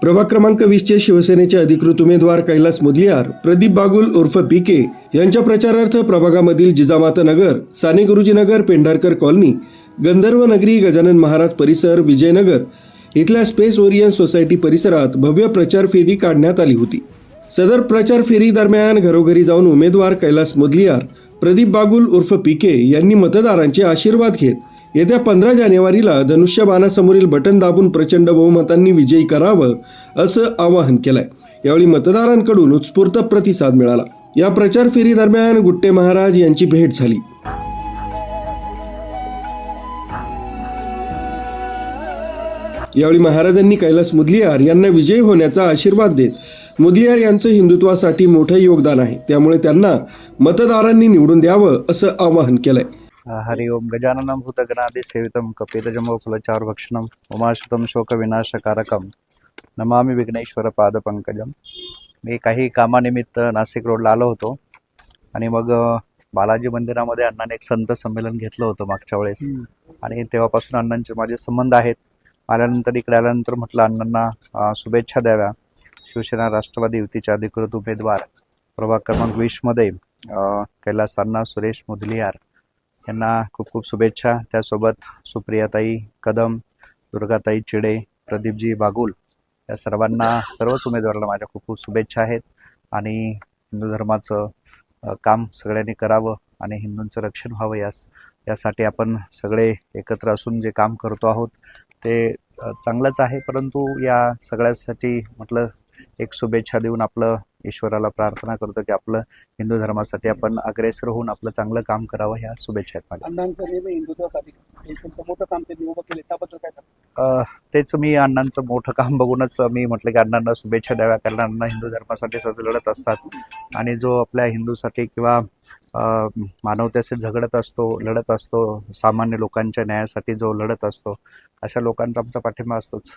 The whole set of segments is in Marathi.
प्रभाग क्रमांक 20चे शिवसेनेचे अधिकृत उमेदवार कैलास मुदलियार, प्रदीप बागुल उर्फ पीके यांच्या प्रचारार्थ प्रभागामधील जिजामाता नगर, साने गुरुजी नगर, पेंढारकर कॉलनी, गंधर्व नगरी, गजानन महाराज परिसर, विजयनगर इथल्या स्पेस ओरियन सोसायटी परिसरात भव्य प्रचार फेरी काढण्यात आली होती। सदर प्रचार फेरी दरम्यान घरोघरी जाऊन उमेदवार कैलास मुदलियार, प्रदीप बागुल उर्फ पीके यांनी मतदारांचे आशीर्वाद घेत येत्या 15 जानेवारीला धनुष्यबाणासमोरील बटन दाबून प्रचंड बहुमतांनी विजयी करावं असं आवाहन केलंय। यावेळी मतदारांकडून उत्स्फूर्त प्रतिसाद मिळाला। या प्रचार फेरी दरम्यान गुट्टे महाराज यांची भेट झाली। यावेळी महाराजांनी कैलास मुदलियार यांना विजयी होण्याचा आशीर्वाद देत मुदलियार यांचं हिंदुत्वासाठी मोठं योगदान आहे, त्यामुळे त्यांना मतदारांनी निवडून द्यावं असं आवाहन केलंय। हरि ओम गजाननं भूतगणादि सेवितं कपितजमोफलचारुभक्षणं उमाशुतं शोकविनाशकारकं नमामि विघ्नेश्वर पादपंकजं। मी काही कामानिमित्त नाशिक रोडला आलो होतो आणि मग बालाजी मंदिरामध्ये अण्णांनी एक संत संमेलन घेतलं होतं मागच्या वेळेस आणि तेव्हापासून अण्णांचे माझे संबंध आहेत। आल्यानंतर इकडे आल्यानंतर म्हटलं अण्णांना शुभेच्छा द्याव्या। शिवसेना राष्ट्रवादी युतीचे अधिकृत उमेदवार प्रभाग क्रमांक 20 मध्ये कैलास अण्णा सुरेश मुदलियार यांना खूप खूप शुभेच्छा। त्यासोबत सुप्रियाताई कदम, दुर्गाताई चिडे, प्रदीपजी बागुल या सर्वांना, सर्वच उमेदवारांना माझ्या खूप खूप शुभेच्छा आहेत। आणि हिंदू धर्माचं काम सगळ्यांनी करावं आणि हिंदूंचं रक्षण व्हावं यासाठी आपण सगळे एकत्र असून जे काम करतो आहोत ते चांगलंच आहे, परंतु या सगळ्यासाठी म्हटलं एक शुभेच्छा देऊन आपलं ईश्वराला प्रार्थना करतो की आपलं हिंदू धर्मासाठी आपण अग्रेसर होऊन आपलं चांगलं काम करावं, ह्या शुभेच्छा आहेत माझ्या। अण्णांचं नेहमी हिंदुत्वासाठी तुमचं मोठं काम ते उभं केलं, त्याबद्दल काय सांगता? तेच मी अण्णांचं मोठं काम बघूनच मी म्हटलं की अण्णांना शुभेच्छा द्याव्या, कारण अण्णा हिंदू धर्मासाठी सतत लढत असतात आणि जो आपल्या हिंदूसाठी किंवा मानवतेसाठी लढत असतो, सामान्य लोकांच्या न्यायासाठी जो लढत असतो, अशा लोकांचा आमचा पाठिंबा असतोच।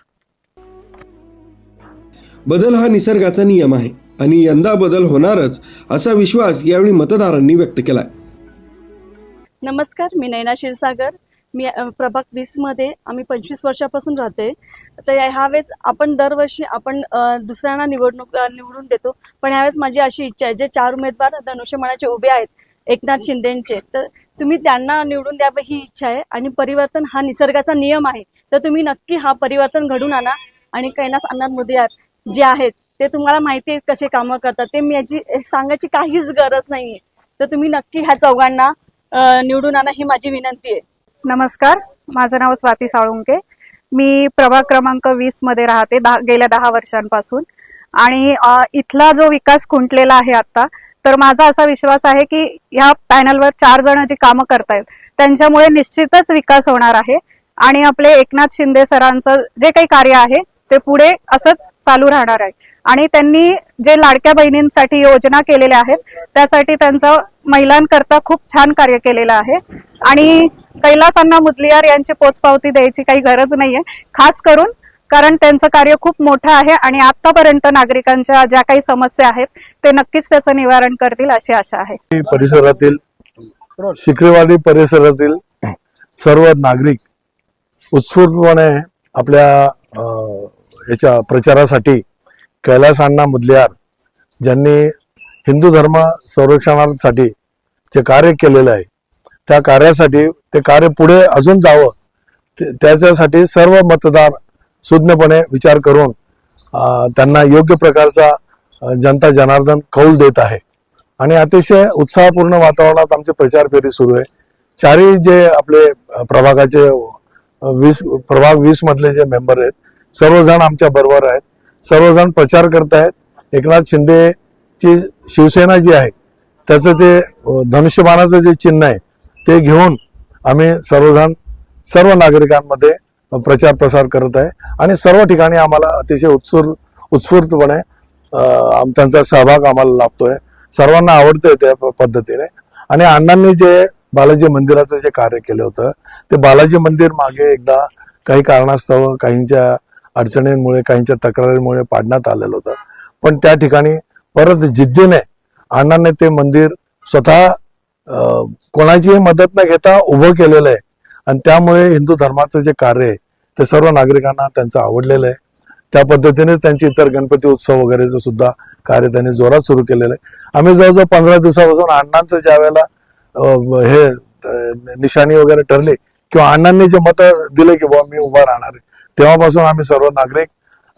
बदल हा निसर्गाचा नियम आहे आणि यंदा बदल होणारच असा विश्वास यावेळी मतदारांनी व्यक्त केलाय। नमस्कार, मी नैना क्षीरसागर। मी प्रभाग 20 मध्ये आम्ही 25 वर्षापासून राहते। तर ह्यावेळेस आपण दरवर्षी आपण दुसऱ्यांना निवडून देतो, पण ह्यावेळेस माझी अशी इच्छा आहे, जे 4 उमेदवार धनुष्यबाणाचे उभे आहेत एकनाथ शिंदेचे, तर तुम्ही त्यांना निवडून द्यावं ही इच्छा आहे। आणि परिवर्तन हा निसर्गाचा नियम आहे, तर तुम्ही नक्की हा परिवर्तन घडून आणा। आणि कैलास अण्णा मुदलियार जे आहेत ते तुम्हाला माहिती आहे कसे कामं करतात, ते मी याची सांगायची काहीच गरज नाहीये, तर तुम्ही नक्की ह्या चौघांना निवडून आणा ही माझी विनंती आहे। नमस्कार, माझं नाव स्वाती साळुंके। मी प्रभाग क्रमांक 20 मध्ये राहते गेल्या 10 वर्षांपासून आणि इथला जो विकास खुंटलेला आहे आता, तर माझा असा विश्वास आहे की ह्या पॅनलवर 4 जण जी कामं करतायत त्यांच्यामुळे निश्चितच विकास होणार आहे आणि आपले एकनाथ शिंदे सरांचं जे काही कार्य आहे ते पुढे असंच चालू राहणार आहे। आणि त्यांनी जे लाडक्या बहिणींसाठी योजना केलेल्या आहेत त्यासाठी त्यांचं महिलांकरता खूप छान कार्य केलेलं आहे आणि कैलास अण्णा मुदलियार यांची पोचपावती द्यायची काही गरज नाहीये, खास करून कारण त्यांचं कार्य खूप मोठं आहे आणि आतापर्यंत नागरिकांच्या ज्या काही समस्या आहेत ते नक्कीच त्याचं निवारण करतील अशी आशा आहे। परिसरातील शिक्रेवाडी परिसरातील सर्व नागरिक उत्स्फूर्तपणे आपल्या याच्या प्रचारासाठी कैलास अण्णा मुदलियार ज्यांनी हिंदू धर्म संरक्षणासाठी जे कार्य केलेलं आहे त्या कार्यासाठी ते कार्य पुढे अजून जावं, त्याच्यासाठी सर्व मतदार सुज्ञपणे विचार करून त्यांना योग्य प्रकारचा जनता जनार्दन कौल देत आहे आणि अतिशय उत्साहपूर्ण वातावरणात आमची प्रचार फेरी सुरू आहे। 4 जे आपले प्रभागाचे प्रभाग 20 मधले जे मेंबर आहेत सर्वजण आमच्या बरोबर आहेत, सर्वजण प्रचार करत आहेत। एकनाथ शिंदेची शिवसेना जी आहे त्याचं ते धनुष्यबाणाचं जे चिन्ह आहे ते घेऊन आम्ही सर्व नागरिकांमध्ये प्रचार प्रसार करत आहे आणि सर्व ठिकाणी आम्हाला अतिशय उत्स्फूर्तपणे त्यांचा सहभाग आम्हाला लाभतोय। सर्वांना आवडतंय त्या पद्धतीने। आणि अण्णांनी जे बालाजी मंदिराचं जे कार्य केलं होतं ते बालाजी मंदिर मागे एकदा काही कारणास्तव काहींच्या अडचणींमुळे काहींच्या तक्रारीमुळे पाडण्यात आलेलं होतं, पण त्या ठिकाणी परत जिद्दीने अण्णांनी ते मंदिर स्वतः कोणाचीही मदत न घेता उभं केलेलं आहे आणि त्यामुळे हिंदू धर्माचं जे कार्य आहे ते सर्व नागरिकांना त्यांचं आवडलेलं आहे। त्या पद्धतीने त्यांचे इतर गणपती उत्सव वगैरेचं सुद्धा कार्य त्यांनी जोरात सुरू केलेलं आहे. आम्ही जवळजवळ 15 दिवसापासून अण्णांचं ज्या वेळेला निशाणी वगैरे ठरली किंवा अण्णांनी जे मत दिले की बाबा मी उभा राहणार आहे, तेव्हापासून आम्ही सर्व नागरिक,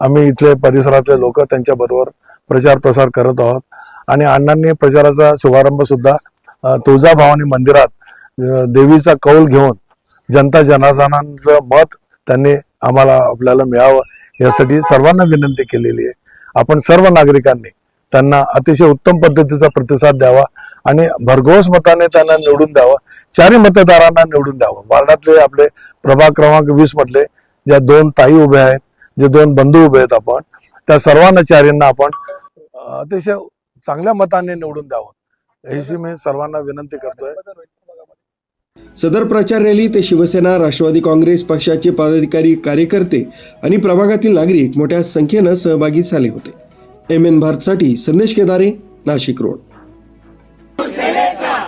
आम्ही इथले परिसरातले लोक त्यांच्या बरोबर प्रचार प्रसार करत आहोत. आणि अण्णांनी प्रचाराचा शुभारंभ सुद्धा तुळजाभवानी मंदिरात देवीचा कौल घेऊन जनता जनार्दनांचं मत त्यांनी आपल्याला मिळावं यासाठी सर्वांना विनंती केलेली आहे. आपण सर्व नागरिकांनी त्यांना अतिशय उत्तम पद्धतीचा प्रतिसाद द्यावा आणि भरघोस मताने त्यांना निवडून द्यावं. चारही मतदारांना निवडून द्यावं. वार्डातले आपले प्रभाग क्रमांक 20 मधले ज्या 2 ताई उभे आहेत, जे 2 बंधू उभे आहेत, आपण त्या सर्वांना चारींना आपण अतिशय चांगल्या मताने निवडून द्यावं अशी मी सर्वांना विनंती करतोय. सदर प्रचार रॅली ते शिवसेना, राष्ट्रवादी काँग्रेस पक्षाचे पदाधिकारी, कार्यकर्ते आणि प्रभागातील नागरिक मोठ्या संख्येनं सहभागी झाले होते. MN भारतसाठी संदेश केदारे, नाशिक रोड.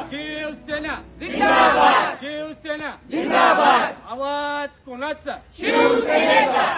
शिवसेना जिंदाबाद, शिवसेना जिंदाबाद. आवाज कोणाचा? शिवसेनेचा.